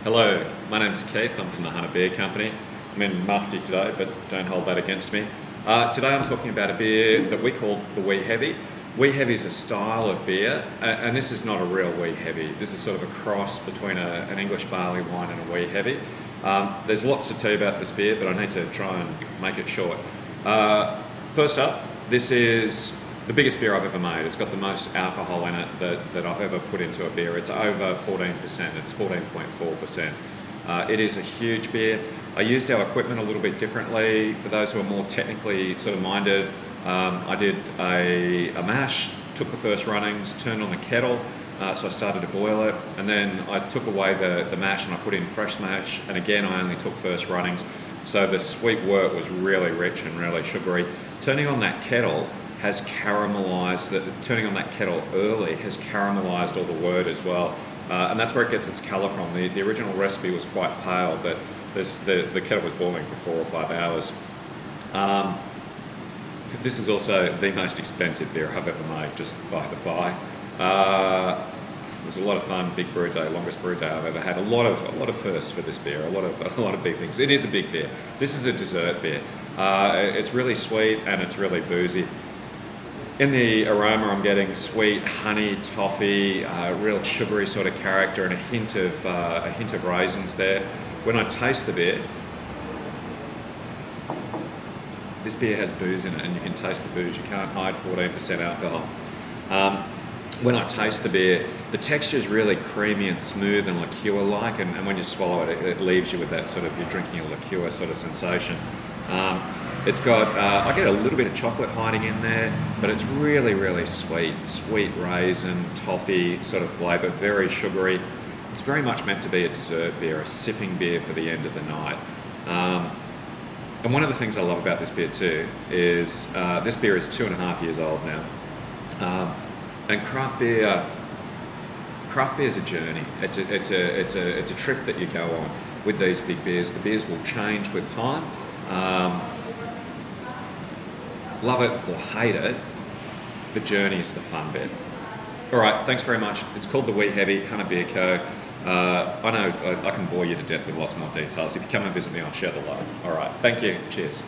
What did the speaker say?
Hello, my name's Keith. I'm from the Hunter Beer Company. I'm in Mufti today, but don't hold that against me. Today I'm talking about a beer that we call the Wee Heavy. Wee Heavy is a style of beer, and this is not a real Wee Heavy. This is sort of a cross between an English barley wine and a Wee Heavy. There's lots to tell you about this beer, but I need to try and make it short. First up, this is the biggest beer I've ever made. It's got the most alcohol in it that I've ever put into a beer. It's over 14%, it's 14.4%. It is a huge beer. I used our equipment a little bit differently. For those who are more technically sort of minded, I did a mash, took the first runnings, turned on the kettle, so I started to boil it, and then I took away the mash and I put in fresh mash, and again I only took first runnings. So the sweet wort was really rich and really sugary. Turning on that kettle has caramelised, turning on that kettle early has caramelised all the wort as well. And that's where it gets its colour from. The original recipe was quite pale, but the kettle was boiling for 4 or 5 hours. This is also the most expensive beer I've ever made, just by the by. It was a lot of fun, big brew day, longest brew day I've ever had. A lot of firsts for this beer, a lot of big things. It is a big beer. This is a dessert beer. It's really sweet and it's really boozy. In the aroma, I'm getting sweet honey, toffee, real sugary sort of character, and a hint of raisins there. When I taste the beer, this beer has booze in it, and you can taste the booze. You can't hide 14% alcohol. When I taste the beer, the texture is really creamy and smooth and liqueur-like, and when you swallow it, it leaves you with that sort of, you're drinking a liqueur sort of sensation. It's got, I get a little bit of chocolate hiding in there, but it's really, really sweet raisin, toffee sort of flavour, very sugary. It's very much meant to be a dessert beer, a sipping beer for the end of the night. And one of the things I love about this beer too is this beer is 2.5 years old now. And craft beer is a journey. It's a trip that you go on with these big beers. The beers will change with time. Love it or hate it, the journey is the fun bit. All right, thanks very much. It's called the Wee Heavy, Hunter Beer Co. I know I can bore you to death with lots more details. If you come and visit me, I'll share the love. All right, thank you. Cheers.